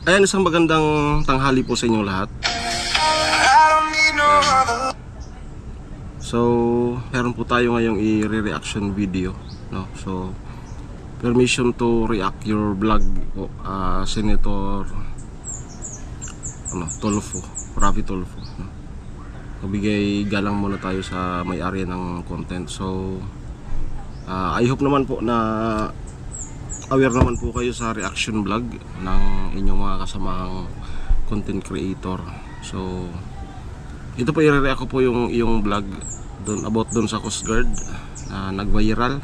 Ayan, isang magandang tanghali po sa inyong lahat. So, meron po tayo ngayong i-reaction video, no? So, permission to react your vlog po, Senator Tulfo, Raffy Tulfo, no? Mabigay galang muna tayo sa may-ari ng content. So, I hope naman po na aware naman po kayo sa reaction vlog ng inyong mga kasamang content creator. So, ito po i-react ko po yung vlog doon about doon sa Coast Guard na nag-viral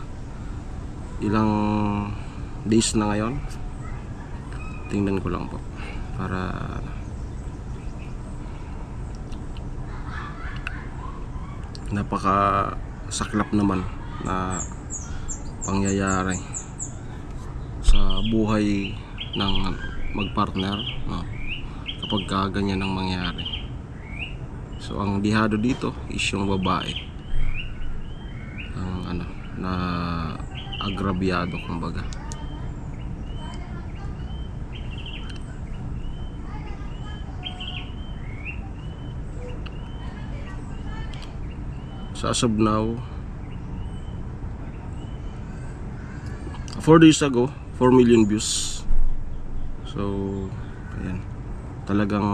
ilang days na ngayon. Tingnan ko lang po para napaka saklap naman na pangyayari sa buhay ng magpartner, no? Kapag ganyan ang mangyari. So ang dihado dito is yung babae, ang na agrabyado kumbaga. So as of now, 4 days ago, 4 million views. So, ayan. Talagang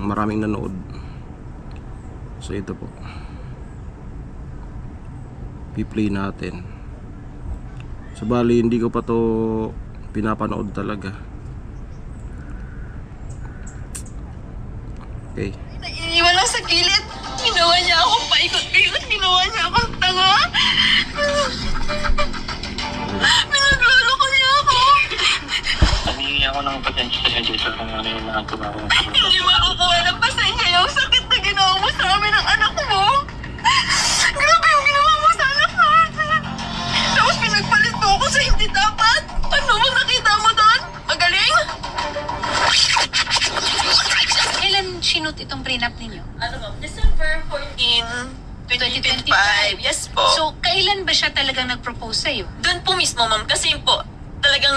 maraming nanood. So, ito po. Pi-play natin. So, bali, hindi ko pa to pinapanood talaga. Okay. Naiiwan lang sa gilid. Ginawa niya akong paikot-ikot. Ginawa niya akong tanga. Pinagluloko niya ako. Humingi ako ng pasensya dito kung ano yung nagawa ko. Hindi makukuha ng pasensya yung sakit na ginawa mo sa amin ng anak mo. Grabe yung ginawa mo sa anak natin. Tapos pinagpalit mo ako sa hindi dapat. Ano mo nakita mo doon? Magaling? Kailan sinut itong prenup ninyo? Ano ba? December 14, 2025. Yes po. So, kailan ba siya talagang nag-propose sa'yo? Doon po mismo, ma'am. Kasi po, talagang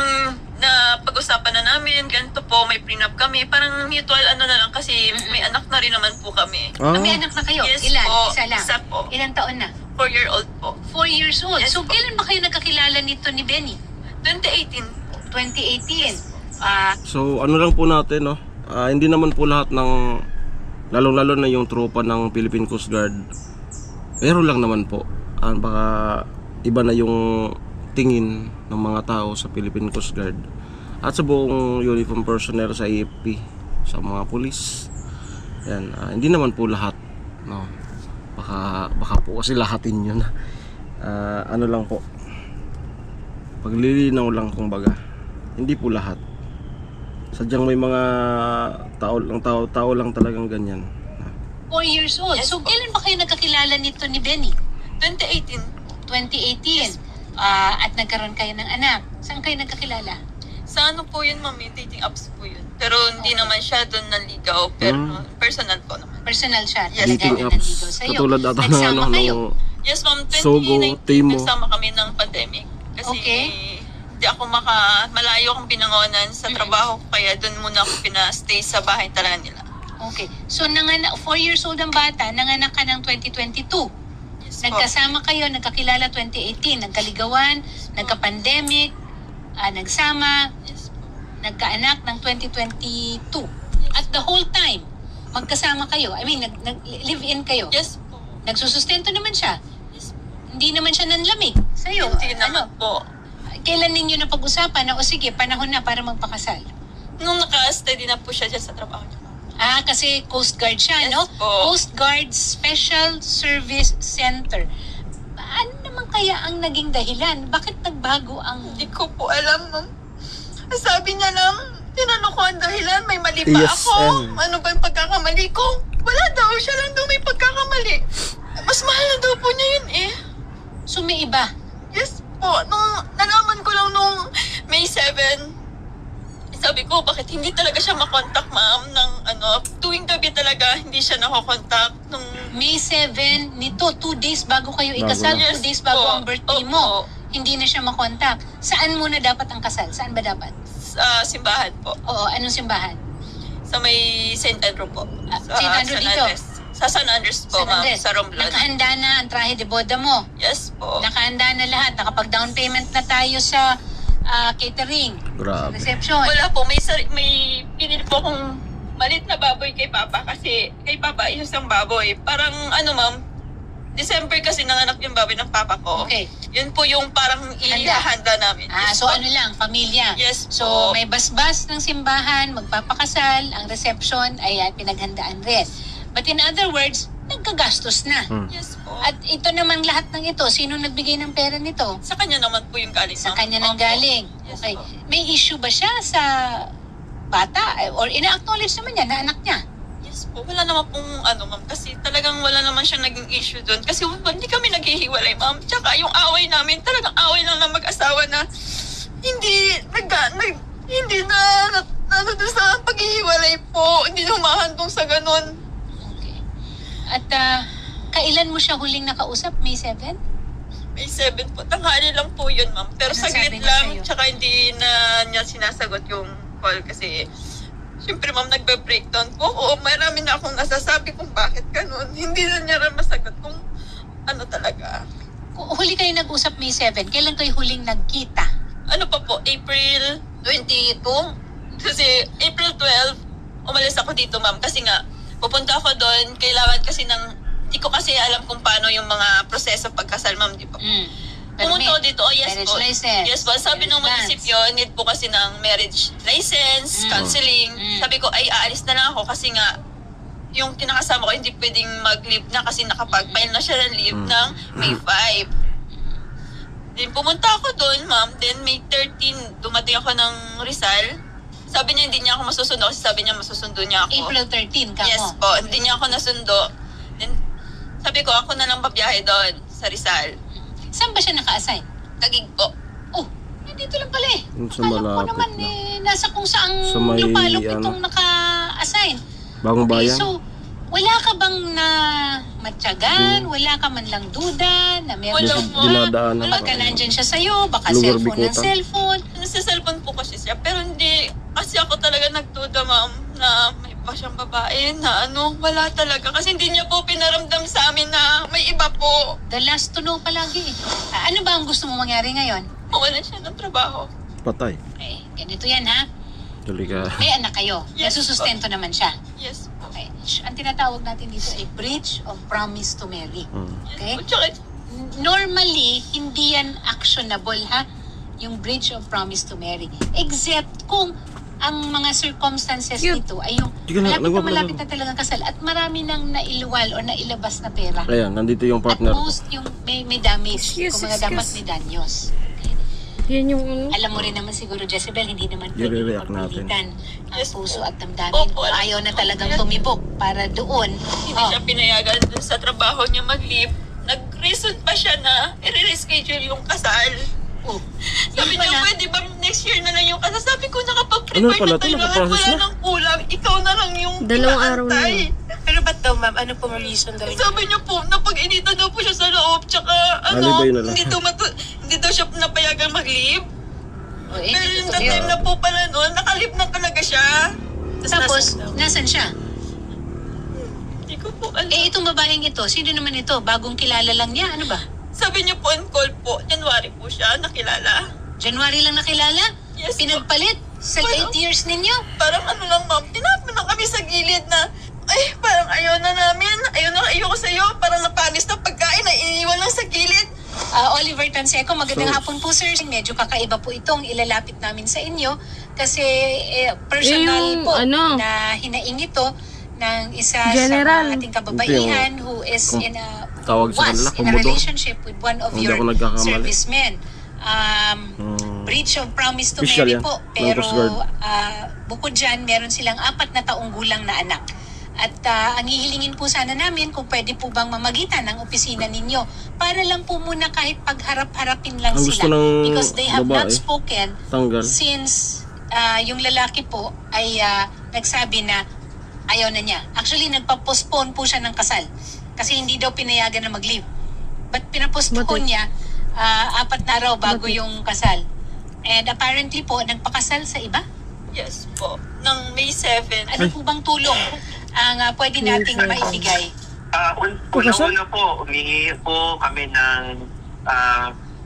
na pag-usapan na namin, ganito po, may prenup kami. Parang mutual na lang kasi may anak na rin naman po kami. May anak na kayo? Yes Ilan? po. Isa lang? Isa po. Ilang taon na? 4-year-old po. 4 years old. Yes So, po. kailan ba kayo nagkakilala nito ni Benny? 2018. 2018. So ano lang po natin, no? Hindi naman po lahat ng lalong-lalo na yung tropa ng Philippine Coast Guard. Pero lang naman po. Baka iba na yung tingin ng mga tao sa Philippine Coast Guard at sa buong uniform personnel sa AFP, sa mga pulis. Yan, hindi naman po lahat, no? Baka po kasi lahatin yun. Ano lang po, paglilinaw lang kumbaga. Hindi po lahat. Sadyang may mga tao lang talagang ganyan. 4 years old. Yes So, po. kailan ba kayo nagkakilala nito ni Benny? 2018. 2018. At nagkaroon kayo ng anak. Saan kayo nagkakilala? Sa ano po yun, ma'am? Dating apps po yun. Pero hindi naman siya doon nanligaw. Pero personal po naman. Personal siya. Yes. Talaga Dating na apps. nanligaw sa'yo. Katulad ata ng Nagsama kayo. Yes, ma'am. Sogo, 2019, Timo. nagsama kami ng pandemic. Kasi Okay. hindi ako malayo akong pinangonan sa trabaho ko. Kaya doon muna ako pinastay sa bahay talaga nila. Okay. So, 4 years old ang bata, nanganak ka ng 2022. Yes po. Nagkasama kayo, nagkakilala 2018, nagkaligawan, nagka-pandemic, nagsama, Yes po. nagkaanak ng 2022. At the whole time, magkasama kayo. I mean, nag-live-in kayo. Yes po. Nagsusustento naman siya. Yes po. Hindi naman siya nanlamig sa'yo. Hindi naman po. Kailan ninyo na pag-usapan na, o sige, panahon na para magpakasal? Nung naka-steady na po siya dyan sa trabaho niya. Kasi Coast Guard siya, Yes no? po. Coast Guard Special Service Center. Ano naman kaya ang naging dahilan? Bakit nagbago ang... Hindi ko po alam, ma'am. Sabi niya lang, tinanong ko ang dahilan, may mali ba Yes, ako? Ano ba yung pagkakamali ko? Wala daw, siya lang daw may pagkakamali. Mas mahal na daw po niya yun eh. So may iba? Yes po, nung nalaman ko lang nung May 7, sabi ko, bakit hindi talaga siya makontak, ma'am, ng tuwing gabi talaga, hindi siya nakokontak. Nung May 7 nito, 2 days bago kayo ikasal, Bago na. 2 days bago Yes, ang birthday opo. mo. Hindi na siya makontak. Saan muna dapat ang kasal? Saan ba dapat? simbahan po. Oo, anong simbahan? Sa may St. Andrew po. St. Andrew dito? Sa San Andres po, San ma'am. Andres. Sa Romblon. Nakahanda na ang trahe de boda mo. Yes po. Nakahanda na lahat. Nakapag-down payment na tayo sa catering. Sa Grabe. reception. Wala po. May pinili po akong malit na baboy kay Papa kasi kay Papa isang baboy. Parang ano, ma'am, December kasi nanganak yung baboy ng Papa ko. Okay. Yun po yung parang ihahanda namin. Yes So po. ano lang, pamilya. Yes So po. may basbas ng simbahan, magpapakasal, ang reception ay pinaghandaan rin. But in other words, nagkagastos na. Yes po. At ito naman lahat ng ito, sino nagbigay ng pera nito? Sa kanya naman po yung galing. Sa ma'am. kanya nang Opo. galing. Yes Okay. po. May issue ba siya sa bata? Or ina-acknowledge naman niya na anak niya? Yes po. Wala naman pong ano, ma'am. Kasi talagang wala naman siyang naging issue doon. Kasi hindi kami naghihiwalay, ma'am. Tsaka yung away namin, talagang away lang ng mag-asawa na hindi na doon sa paghihiwalay po. Hindi humahandong sa ganun. Okay. At kailan mo siya huling nakausap? May 7? May 7 po. Tanghali lang po yun, ma'am. Pero Ano saglit sabi niya lang. sa'yo? Tsaka hindi na niya sinasagot yung call kasi siyempre, ma'am, nagbe-breakdown po. Oo, marami na akong nasasabi kung bakit ganun. Hindi na niya rin masagot kung ano talaga. Kung huli kayo nag-usap May 7, kailan kayo huling nagkita? Ano pa po, April 22? Kasi April 12, umalis ako dito, ma'am. Kasi nga, pupunta ako doon. Kailangan kasi hindi ko kasi alam kung paano yung mga proseso pagkasal, ma'am. Di ba? Pumunta ako dito, yes marriage po. license. Yes po, sabi ng Marriage munisipyo, need po kasi ng marriage license, counseling. Sabi ko, ay aalis na lang ako kasi nga, yung kinakasama ko hindi pwedeng mag-leave na kasi nakapag-file na siya ng leave ng May 5. Then pumunta ako doon, ma'am. Then May 13, dumating ako ng Rizal. Sabi niya hindi niya ako masusundo kasi sabi niya masusundo niya ako. April 13 ka Yes mo? po, hindi niya ako nasundo. Then sabi ko, ako na lang babiyahe doon sa Rizal. Saan ba siya naka-assign? Tagig po. Oh, dito lang pala eh. Sa Akala ko malapit naman na. nasa kung saang Sa may, lupalop ano, itong naka-assign. Bagong Okay, bayan? so wala ka bang na matyagan? Wala ka man lang duda na meron Wala siyang po. Dinadaanan Baka pa. nandyan siya sa'yo, baka Lugar cellphone ng Bikutan. cellphone. Nasa cellphone po kasi siya. Pero hindi, kasi ako talaga nagduda, ma'am, na may pa siyang babae na wala talaga. Kasi hindi niya po pinaramdam sa amin na may iba po. The last to know palagi. Ano ba ang gusto mo mangyari ngayon? Mawalan siya ng trabaho. Patay. Okay, ganito yan ha. Tuloy ka. May anak kayo. Yes, Nasusustento naman siya. Yes po. Okay. Ang tinatawag natin dito ay breach of promise to marry. Okay? Yes po. Tsaka, Normally, hindi yan actionable ha, yung breach of promise to marry. Except kung ang mga circumstances nito ay yung Sige na, malapit na talagang kasal at marami nang nailuwal o nailabas na pera. Ayan, nandito yung At partner ko. most, yung may damage. Yes, Kung mga dapat may danyos. Yan yung ano. Alam mo rin naman siguro, Jezebel, hindi naman pwede I-react natin. pagpilitan ang Yes, puso po. at damdamin. Opo, Kung alam ayaw na ko. talagang tumibok para doon. hindi siya pinayagan dun sa trabaho niya mag-leave. Nag-reason pa siya na i-reschedule yung kasal. Oh, Sabi yun niya, pala. pwede bang next year na lang yung kasal? Sabi ko, Ano nakapag-prepare pala na to? tayo lahat. Nakaprocess Wala na? nang kulang. Ikaw na lang yung Dalawang araw na inaantay. Pero ba't daw, ma'am? Ano pong reason daw? Sabi niya po, napag-inita daw po siya sa loob. Tsaka, Alibay na lang. hindi daw siya napayagan mag-leave. Oh, Pero yung totoo. time na po pala noon, nakalip na talaga siya. Tapos, nasan siya? Hindi ko po alam. Itong babaeng ito, sino naman ito? Bagong kilala lang niya? Ano ba? Sabi niya po on call po, January po siya nakilala. January lang nakilala? Yes, Pinagpalit sa Well, 8 years ninyo? Parang lang ma'am, tinapon lang kami sa gilid na, ay parang ayaw na namin, ayaw ko sa'yo, parang napanis na pagkain, na iniwan lang sa gilid. Oliver Tanseco, magandang hapon po sir. Medyo kakaiba po itong ilalapit namin sa inyo kasi personal Yung po ano? na hinaing ito ng isa General. sa mga ating kababaihan who is Kung in a tawag sa was kanila, in a Commodore. relationship with one of Hindi your ako nagkakamali. servicemen. Breach of promise to Official marry yan, po. ng Pero Coast Guard. bukod dyan, meron silang 4 na taong gulang na anak. At ang hihilingin po sana namin kung pwede po bang mamagitan ng opisina ninyo para lang po muna kahit pagharap-harapin lang Ang gusto sila. ng Because they have not babae, spoken tanggal. since yung lalaki po ay nagsabi na ayaw na niya. Actually, nagpa-postpone po siya ng kasal kasi hindi daw pinayagan na mag-leave. But pinapostpone niya 4 na araw bago yung kasal. And apparently po, nagpakasal sa iba. Yes po. Ng May 7. Ano po bang tulong ang pwede nating maibigay? Una po, humingi po kami ng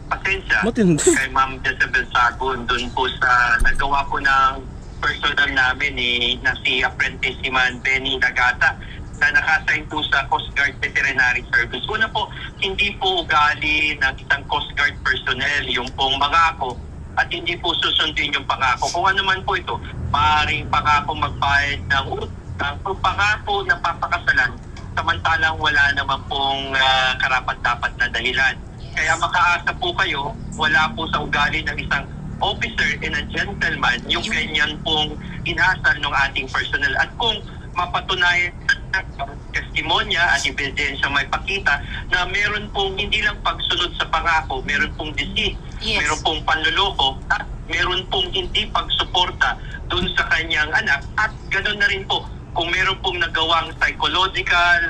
pasensya Matindi. kay Ma'am Jezebel Sagun doon po sa nagawa po ng personal namin na si Apprentice Man Benny Nagata na nakasign po sa Coast Guard Veterinary Service. Una po, hindi po ugali ng isang Coast Guard personnel yung pong mangako at hindi po susundin yung pangako. Kung ano man po ito, maaaring pangako magbayad ng utang o pangako na papakasalan samantalang wala naman pong karapat-dapat na dahilan. Kaya makaasa po kayo, wala po sa ugali ng isang officer and a gentleman yung ganyan pong inasal ng ating personnel. At kung mapatunayan testimonya at ebidensya may pakita na meron pong hindi lang pagsunod sa pangako, meron pong deceit, meron pong panluloko at meron pong hindi pagsuporta dun sa kanyang anak at ganoon na rin po kung meron pong nagawang psychological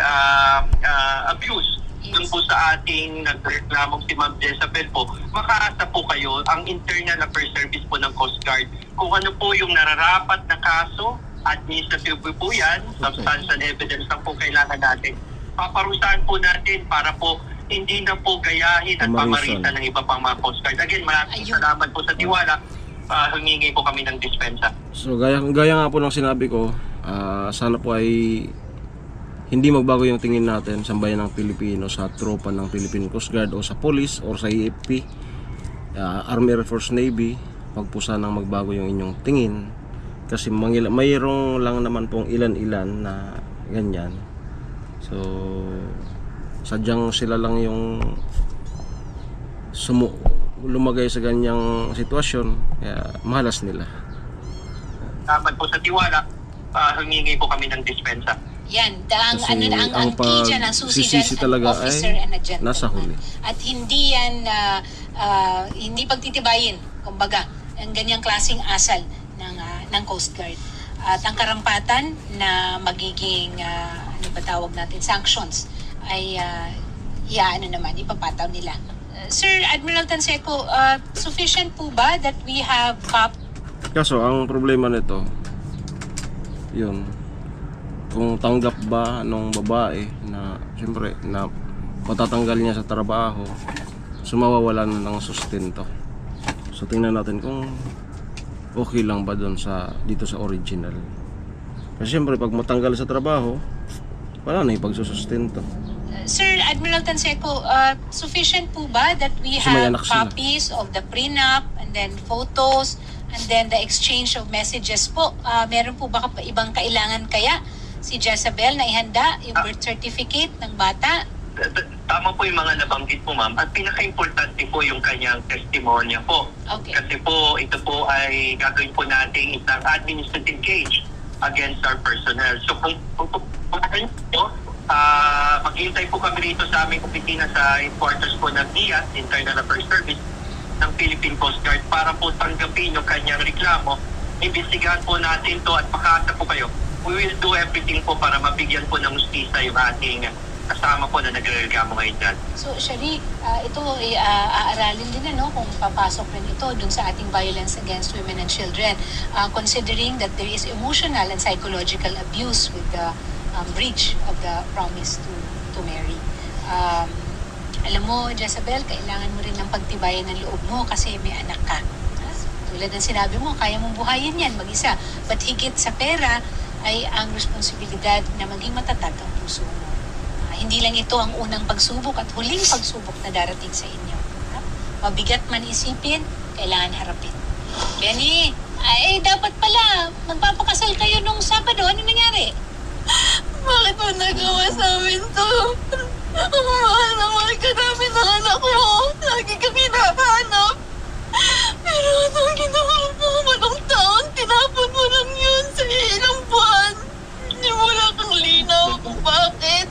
abuse dun po sa ating nagreklamong si Ma'am Jezebel po, makaasa po kayo ang Internal Affairs Service po ng Coast Guard kung ano po yung nararapat na kaso, administrative po yan, substantial evidence lang po kailangan natin. Paparusahan po natin para po hindi na po gayahin at pamarisan ng iba pang mga Coast Guard. Again, maraming salamat po sa tiwala. Humingi po kami ng dispensa. So gaya nga po ng sinabi ko, sana po ay hindi magbago yung tingin natin sa bayan ng Pilipino, sa tropa ng Philippine Coast Guard o sa police o sa AFP, Army Air Force Navy. Wag po sanang magbago yung inyong tingin kasi mayroong lang naman pong ilan-ilan na ganyan. So sadyang sila lang yung lumagay sa ganyang sitwasyon, kaya mahalas nila. Salamat po sa tiwala. Humingi po kami ng dispensa. Yan, Kasi ang key dyan, ang susi dyan, sisisi an talaga officer ay and a gentleman. nasa huli. At hindi yan, hindi pagtitibayin, kumbaga, ang ganyang klaseng asal ng Coast Guard. At ang karampatan na magiging, ano ba tawag natin, sanctions, ay ipapataw nila. Sir Admiral Tanseco, sufficient po ba that we have Kaso ang problema nito, yun, kung tanggap ba nung babae na siyempre na matatanggal niya sa trabaho, sumawawala na ng sustento. So tingnan natin kung okay lang ba doon dito sa original. Kasi siyempre pag matanggal sa trabaho, wala na yung pagsusustento. Sir Admiral Tanseco, sufficient po ba that we Kasi may have anak sila. copies of the prenup and then photos and then the exchange of messages po? Meron po ba ibang kailangan kaya si Jezebel na ihanda yung birth certificate ng bata? Tama po yung mga nabanggit po, ma'am. At pinaka-importante po yung kanyang testimonya po. Okay. Kasi po, ito po ay gagawin po natin isang administrative case against our personnel. So kung maghihintay po kami rito sa aming opisina sa headquarters po ng DIAS, Internal Affairs Service ng Philippine Coast Guard para po tanggapin yung kanyang reklamo. Imbestigahan po natin to at makaasa po kayo. We will do everything po para mabigyan po ng hustisya yung ating kasama po na nagrereklamo ngayon dyan. So, Shari, ito aaralin din kung papasok rin ito dun sa ating violence against women and children. Considering that there is emotional and psychological abuse with the breach of the promise to marry. Alam mo, Jezebel, kailangan mo rin ng pagtibayan ng loob mo kasi may anak ka. Tulad ng sinabi mo, kaya mong buhayin yan mag-isa. But higit sa pera ay ang responsibilidad na maging matatag ang puso mo. Hindi lang ito ang unang pagsubok at huling pagsubok na darating sa inyo. Mabigat man isipin, kailangan harapin. Benny, dapat pala, magpapakasal kayo nung Sabado. Ano nangyari? Bakit mo nagawa sa amin to? Mahal na mahal ka namin ng anak mo. Lagi kang hinahanap. Pero anong ginawa mo? Manong taon, tinapon mo lang yun sa ilang buwan. Hindi mo lang kang linaw kung bakit.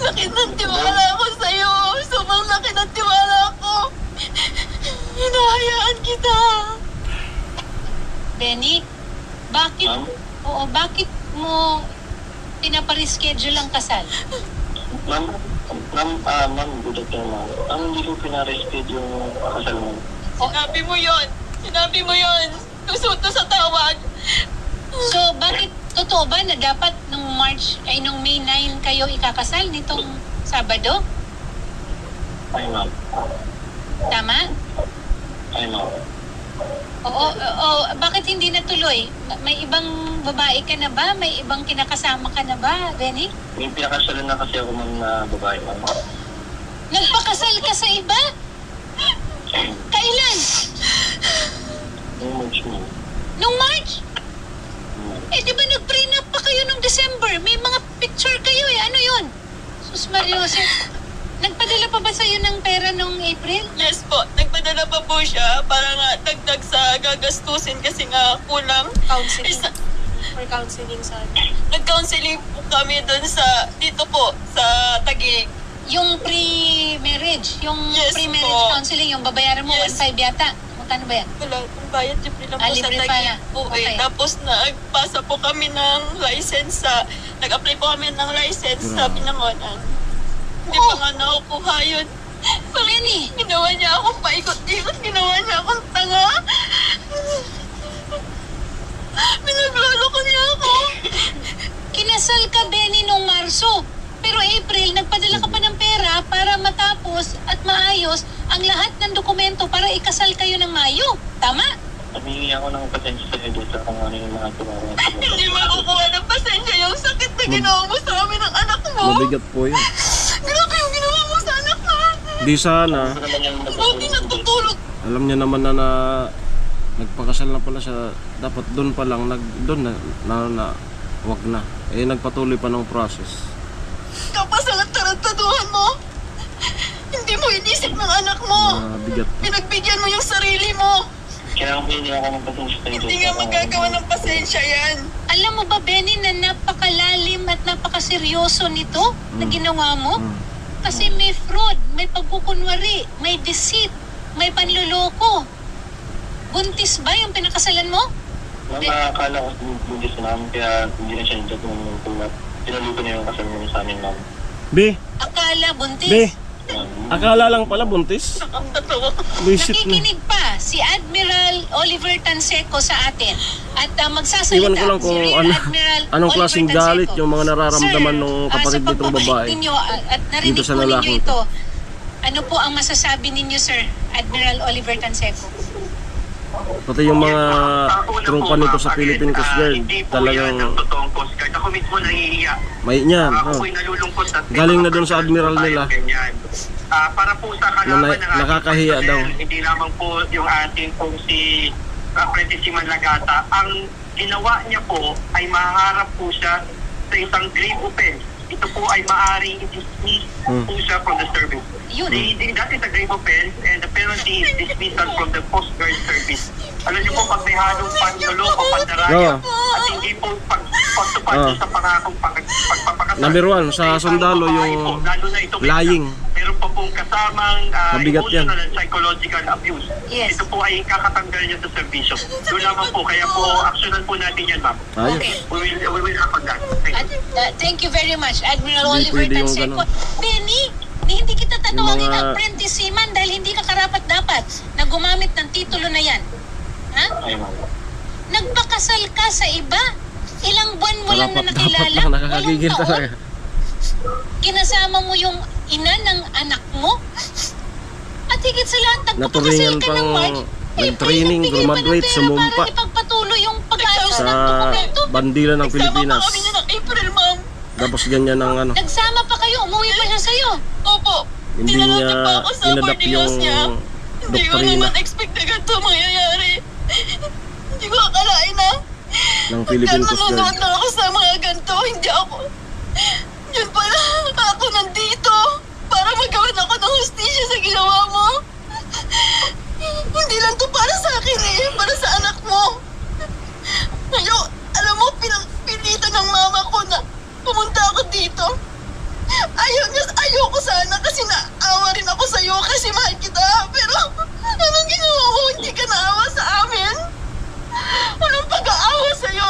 Laki ng tiwala ko sa'yo. Sobrang laki ng tiwala ko. Hinahayaan kita. Benny, bakit? Bakit mo pinapareschedule ang kasal? Ma'am, good afternoon. Ang hindi ko pinareschedule yung kasal mo. Sinabi mo yon. Sinabi mo yon. Resulta sa tawag. So, bakit totoo ba na dapat nung May 9 kayo ikakasal nitong Sabado? Ay, ma'am. Tama? Ay, ma'am. Oo, bakit hindi natuloy? May ibang babae ka na ba? May ibang kinakasama ka na ba, Benny? May pinakasalan na kasi ako, ma'am, na babae, ma'am. Nagpakasal ka sa iba? Kailan? Yung March, ma'am. Nung March? Eh, di ba nag-prenup pa kayo nung December? May mga picture kayo eh. Ano yun? Sus Maria Jose. Nagpadala pa ba sa'yo ng pera nung April? Yes po, nagpadala pa po siya para nga dagdag sa gagastusin kasi nga kulang. Counseling. Isa- For counseling sa Nag-counseling po kami doon sa, dito po, sa Taguig. Yung pre-marriage, yung Yes pre-marriage po. counseling, yung babayaran mo, Yes. 1.5 yata. Magkano ba yan? Wala, kung bayad libre lang po sa Libre Taguig pala. po Okay. Tapos nagpasa po kami ng license sa, nag-apply po kami ng license sa Binangonan. Hindi pa nga nakukuha yun. Benny, Ginawa niya akong paikot-ikot, ginawa niya akong tanga. Pinagloloko niya ako. kinasal ka, Benny, nung Marso. Pero April, nagpadala ka pa ng pera para matapos at maayos ang lahat ng dokumento para ikasal kayo ng Mayo. Tama? Humingi ako ng pasensya sa iyo sa kung ano yung mga tumawa. Hindi makukuha ng pasensya yung sakit na ginawa mo sa amin ng anak mo. Mabigat po yun. Grabe yung ginawa mo sa anak natin. Di sana, Buti natutulog. alam niya naman na nagpakasal na pala siya. Dapat doon pa lang, doon na wag na. Eh, nagpatuloy pa ng process. Kapag sa tarantaduhan mo, hindi mo inisip ng anak mo. Mabigat. Pinagbigyan mo yung sarili mo. Kaya humingi ako ng pasensya sa iyo. Hindi nga magagawa ng pasensya yan. Alam mo ba, Benny, na napakalalim at napakaseryoso nito na ginawa mo? Kasi may fraud, may pagkukunwari, may deceit, may panluloko. Buntis ba yung pinakasalan mo? Ma'am, akala ko buntis na namin kaya hindi na siya nandyan kung pinaluto niya yung kasal niya sa amin, ma'am. Be, Akala buntis. be, akala lang pala buntis. Nakakatawa. Visit na. Nakikinig pa si Admiral Oliver Tanseco sa atin at magsasalita Iwan ko lang kung si Rear Admiral anong Oliver klaseng Tanseco. galit yung mga nararamdaman Sir, ng kapatid sa nitong pagbabalik babae ninyo, at narinig dito sa po ninyo lalaki. ito, ano po ang masasabi ninyo, Sir Admiral Oliver Tanseco? Pati yung mga tropa nito sa Philippine Coast Guard, Hindi po yan talagang ang totoong Coast Guard. Ako mismo nahihiya. may niyan. Ako Oh. po'y nalulungkot at Galing na dun sa admiral nila. Ganyan. Para po sa kalaman ng ating nakakahiya personnel, daw. hindi lamang po yung ating pong si Apprentice Siman Lagata, ang ginawa niya po ay maharap po siya sa isang grave offense. Ito po ay maaaring i-dismiss po siya from the service. Yun. That is a grave offense and the penalty is dismissal from the Coast Guard service. Alam niyo po, pag may halong panloloko, pandaraya, at hindi po pagtupad sa pangakong pagpapakasal. Number one, sa sundalo yung lying. Meron pa pong kasamang Mabigat yan. emotional and psychological abuse. Yes. Ito po ay kakatanggal niya sa serbisyo. Doon lamang po, kaya po actionan po natin yan, ma'am. Ayos. Okay. We will act on that. Thank At, you. thank you very much, Admiral Hindi Oliver pwede yung Tanseco. ganun. Benny, hindi kita tatawagin Yung mga- apprentice seaman dahil hindi ka karapat-dapat na gumamit ng titulo na yan. Ha? Ay, ma'am. Nagpakasal ka sa iba. Ilang buwan mo lang na Dapat nakilala. lang nakakagigil Walong taon. talaga. Kinasama mo yung ina ng anak mo. At higit sa lahat, nagpapakasal Naturingan ka ng pang March. nag-training, April, nagbigay pa ng graduate, pera sumumpa para ipagpatuloy yung pag-ayos sa ng dokumento. bandila ng Pilipinas. Nagsama pa kami na ng April, ma'am. Tapos ganyan ang ano. Nagsama pa kayo, umuwi pa siya sa'yo. Opo. Hindi Dinalatin niya pa ako sa inadapt boarding house yung niya. Hindi ko doktrina naman expect na ganito mangyayari. Hindi ko akalain na. ng Philippine Coast Guard. Nanonood lang ako sa mga ganito. Hindi ako. Yun pala. Ako nandito. Para magawan ako ng hustisya sa ginawa mo. Hindi lang to para sa akin eh. Para sa anak mo. Ngayon, alam mo, pinagpilitan ng mama ko na pumunta ako dito. Ayaw ko sana kasi naawa rin ako sa'yo kasi mahal kita. Pero anong ginawa mo? Hindi ka naawa sa amin? Walang pag-aawa sa'yo.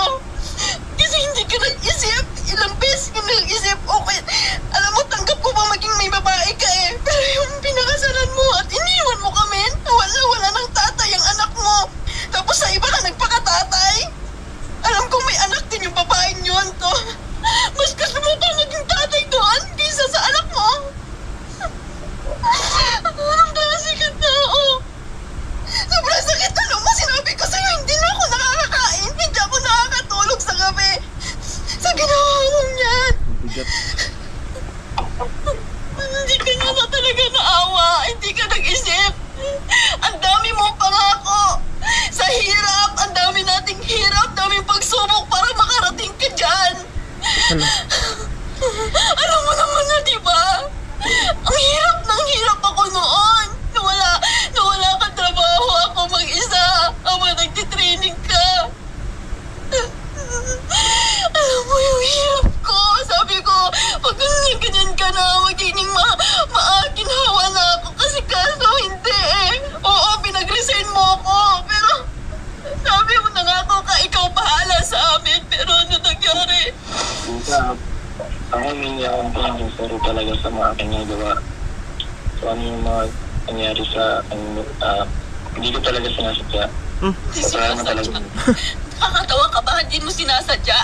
Kasi hindi ka nag-isip. Ilang beses ka nag-isip. Okay, alam mo, tanggap ko pa maging may babae ka eh. Pero yung pinakasalan mo at ako hindi ako ang pero talaga sa mga aking nagawa. So ano yung mga nangyari sa akin, hindi ko talaga sinasadya. Hindi So kaya mo talaga. sinasadya. Nakakatawa ka ba? Hindi mo sinasadya.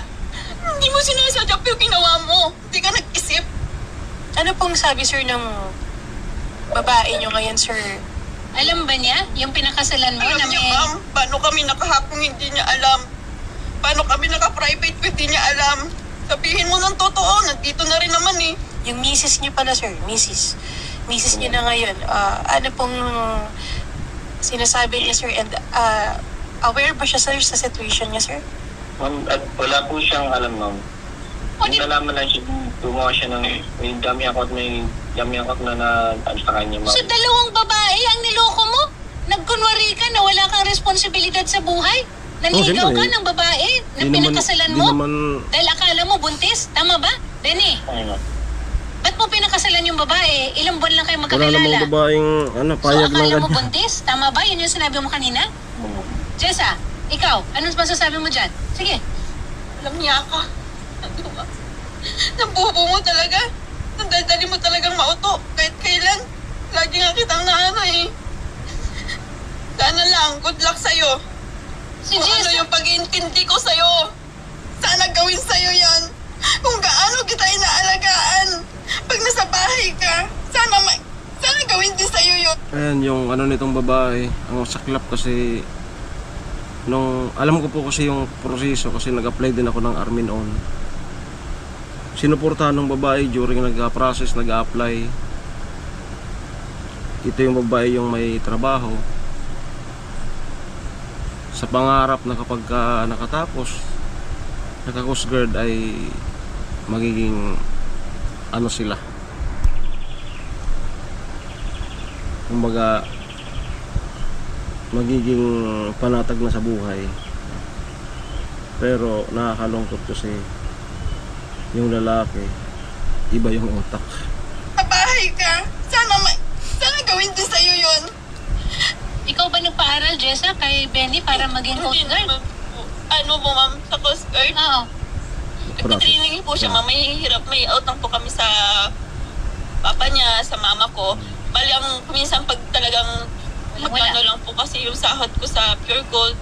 Hindi mo sinasadya pero ginawa mo. Hindi ka nag-isip. Ano pong sabi, sir, ng babae nyo ngayon, sir? Alam ba niya yung pinakasalan mo Alam na niyo, may... ma'am, paano kami nakahapong hindi niya alam? Paano kami naka-private ko hindi niya alam? Sabihin mo ng totoo, nandito na rin naman eh. Yung misis nyo pala, sir, misis nyo na ngayon, ano pong sinasabi niya, sir, and aware ba siya, sir, sa situation niya, sir? Ma'am, at wala po siyang alam, ma'am. O, di- Yung nalaman lang siya, gumawa siya ng may dami akot na ano sa kanya, ma'am. So, dalawang babae ang niloko mo? Nagkunwari ka na wala kang responsibilidad sa buhay? Nanligaw ka siyempre. ng babae na Di naman- pinakasalan di mo? naman, Dahil akala mo buntis? Tama ba? Denny, Ayun, ma'am. ba't mo pinakasalan yung babae? Ilang buwan lang kayo wala magkakilala? namang babaeng So, payag ng akala mo ganyan. buntis? Tama ba? Yun yung sinabi mo kanina? Jessa, ikaw, anong masasabi mo dyan? Sige. Alam niya ka. Ano ba? Nambubo mo talaga. Nandadali mo talagang mauto. Kahit kailan. Lagi nga kitang naanay. Sana lang, good luck sa'yo. Si Kung ano Jessa, yung pag-iintindi ko sa'yo. Sana gawin sa'yo yan. Kung gaano kita inaalagaan. Pag nasa bahay ka, sana gawin din sa'yo yun. Ayan, yung ano nitong babae, ang saklap kasi alam ko po kasi yung proseso kasi nag-apply din ako ng Armin On. Sinuportahan ng babae during nag-process, nag-apply. Ito yung babae yung may trabaho. Sa pangarap na kapag nakatapos, naka-coast guard ay magiging ano sila. Kumbaga magiging panatag na sa buhay. Pero nakakalungkot kasi yung lalaki iba yung utak. Sa bahay ka, sana gawin din sa'yo yun. ikaw ba nagpaaral, Jessa, kay Benny para maging Coast Guard? Ano mo, ma'am, sa Coast Guard? Oo. Nag-training po siya, ma'am. May hirap, may outang po kami sa papa niya, sa mama ko. Bali, ang minsan pag talagang magkano lang po kasi yung sahod ko sa Pure Gold,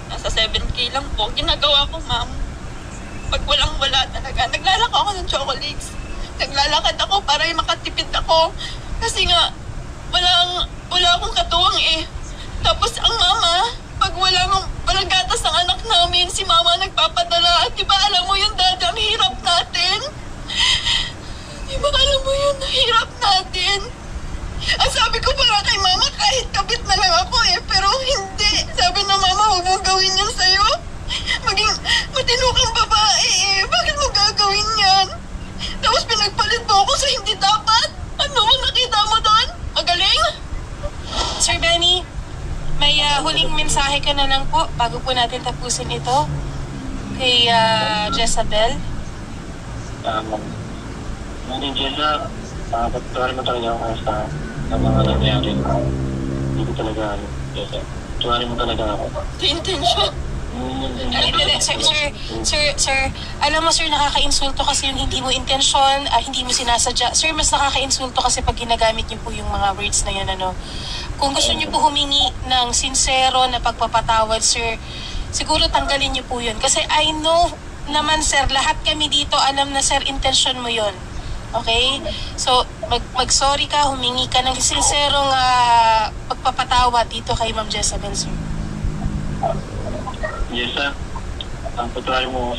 nasa 7K lang po. Ginagawa ko, ma'am. Pag walang-wala talaga, naglalako ako ng chocolates. Naglalakad ako para makatipid ako. Kasi nga, wala akong katuwang eh. Tapos ang mama, pag walang gatas ang anak namin, si mama nagpapadala. At di ba alam mo yun, dad, ang hirap natin? Di ba alam mo yun, hirap natin? Ang sabi ko para kay mama, kahit kabit na lang ako eh. Pero hindi. Sabi na mama, huwag mong gawin yan sa'yo. Maging matino kang babae eh. Bakit mo gagawin yan? Tapos pinagpalit mo ako sa hindi dapat. Ano, nakita mo doon? Magaling? Sir Benny, may huling mensahe ka na lang po bago po natin tapusin ito kay Jezabel. Mani Jessa, patuloy mo talaga ako sa mga nangyari. Hindi ko talaga, Jessa. Tuwari mo talaga ako. Di intensyon. Sir, alam mo sir, nakaka-insulto kasi yung hindi mo intensyon, hindi mo sinasadya. Sir, mas nakaka-insulto kasi pag ginagamit niyo po yung mga words na yan, ano. Kung gusto niyo po humingi ng sincero na pagpapatawad, sir, siguro tanggalin niyo po yun. Kasi I know naman, sir, lahat kami dito, alam na, sir, intensyon mo yun. Okay? So, mag-sorry ka, humingi ka ng sincerong pagpapatawad dito kay Ma'am Jezabel, sir. Jessa, patuloy mo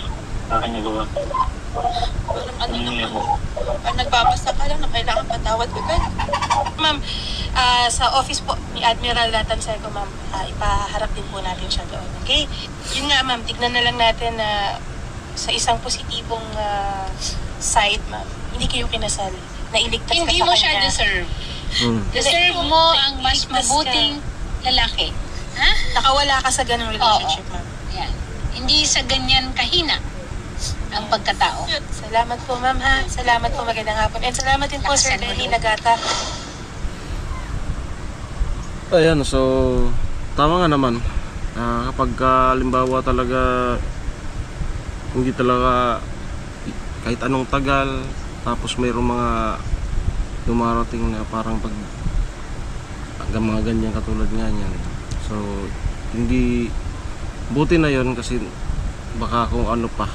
sa aking nagawa. Parang ano naman. Parang nagbabasa ka lang na kailangan patawad agad. Ma'am, sa office po ni Admiral Latanseco, ma'am, ipaharap din po natin siya doon. Okay? Yun nga, ma'am, tignan na lang natin na sa isang positibong side, ma'am, hindi kayo kinasal. Nailigtas Hindi ka mo sa siya kanya. deserve. Hmm. Deserve mo ang mas Ligtas ka. mabuting lalaki. Ha? Nakawala ka sa ganong relationship, ma'am. Yan. Hindi sa ganyan kahina ang pagkatao. Salamat po, ma'am, ha? Salamat po, magandang hapon. And salamat din po, Sir Lakasan mo Lenny loob. Nagata. Ayan, so tama nga naman. Kapag halimbawa talaga hindi talaga kahit anong tagal, tapos mayroong mga dumarating na parang pag hanggang mga ganyan katulad nga niyan. So hindi, buti na yon kasi baka kung ano pa,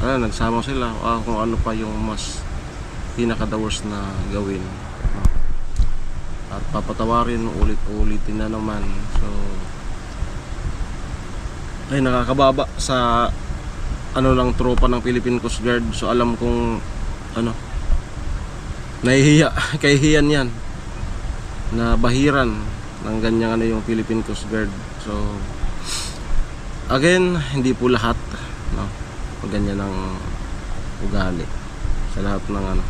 nagsama sila, kung ano pa yung mas pinaka-the worst na gawin, no? At papatawarin ulit-ulitin na naman. So ay nakakababa sa ano lang tropa ng Philippine Coast Guard. So alam kong ano, nahihiya kahihiyan yan na bahiran ng ganyang ano yung Philippine Coast Guard. So again, hindi po lahat, no, pag ganyan ng ugali sa lahat ng ano,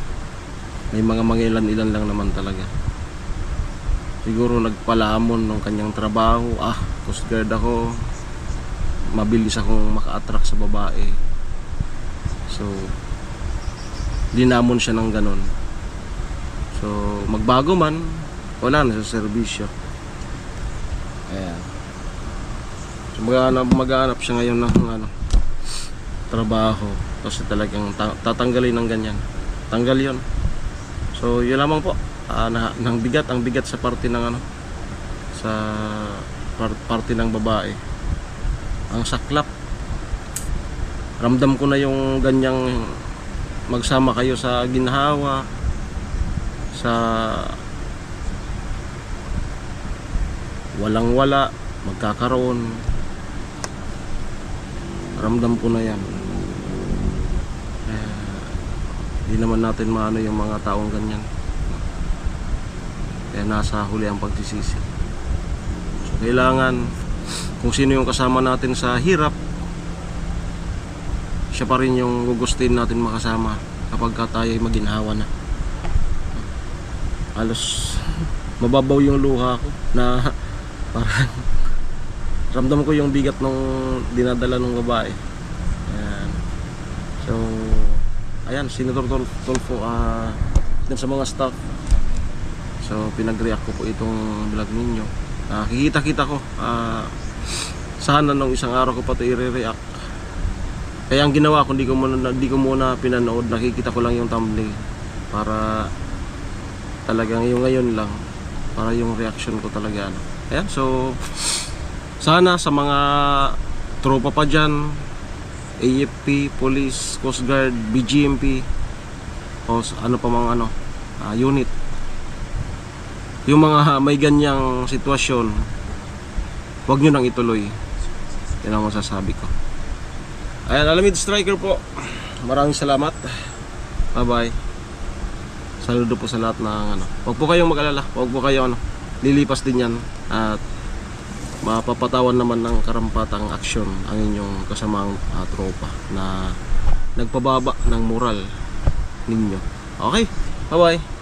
may mga mangilan-ilan lang naman talaga. Siguro nagpalamon ng kanyang trabaho, Coast Guard ako, mabilis akong maka-attract sa babae. So linamon siya ng ganon. So magbago man, wala na sa serbisyo. Ayan. So mag-aanap siya ngayon ng ano, trabaho kasi talagang tatanggalin ng ganyan. Tanggal yon. So yun lamang po, ang bigat sa parte ng ano, sa parte ng babae. Ang saklap. Ramdam ko na yung ganyang magsama kayo sa ginhawa, sa walang-wala, magkakaroon. Ramdam ko na yan. Hindi naman natin maano yung mga taong ganyan. Kaya nasa huli ang pagsisisi. So kailangan, kung sino yung kasama natin sa hirap, siya pa rin yung gugustin natin makasama kapag tayo'y maginhawa na. Halos mababaw yung luha ko na parang ramdam ko yung bigat ng dinadala ng babae. Ayan. So ayan, Senator Tulfo, dun sa mga staff, so pinag-react ko po itong vlog ninyo. Kikita-kita ko, sana nung isang araw ko pa ito i-react. Kaya ang ginawa ko, di ko muna pinanood, nakikita ko lang yung thumbnail para talagang yung ngayon lang, para yung reaction ko talaga ano. Ayan, so sana sa mga tropa pa dyan, AFP, Police, Coast Guard, BGMP, o ano pa mga ano, unit, yung mga may ganyang sitwasyon, huwag nyo nang ituloy. Yan ang masasabi ko. Ayan, Alamid Striker po, maraming salamat. Bye bye. Saludo po sa lahat ng ano, huwag po kayong mag-alala, huwag po kayong ano, lilipas din yan at mapapatawan naman ng karampatang aksyon ang inyong kasamang tropa na nagpababa ng moral ninyo. Okay, bye bye.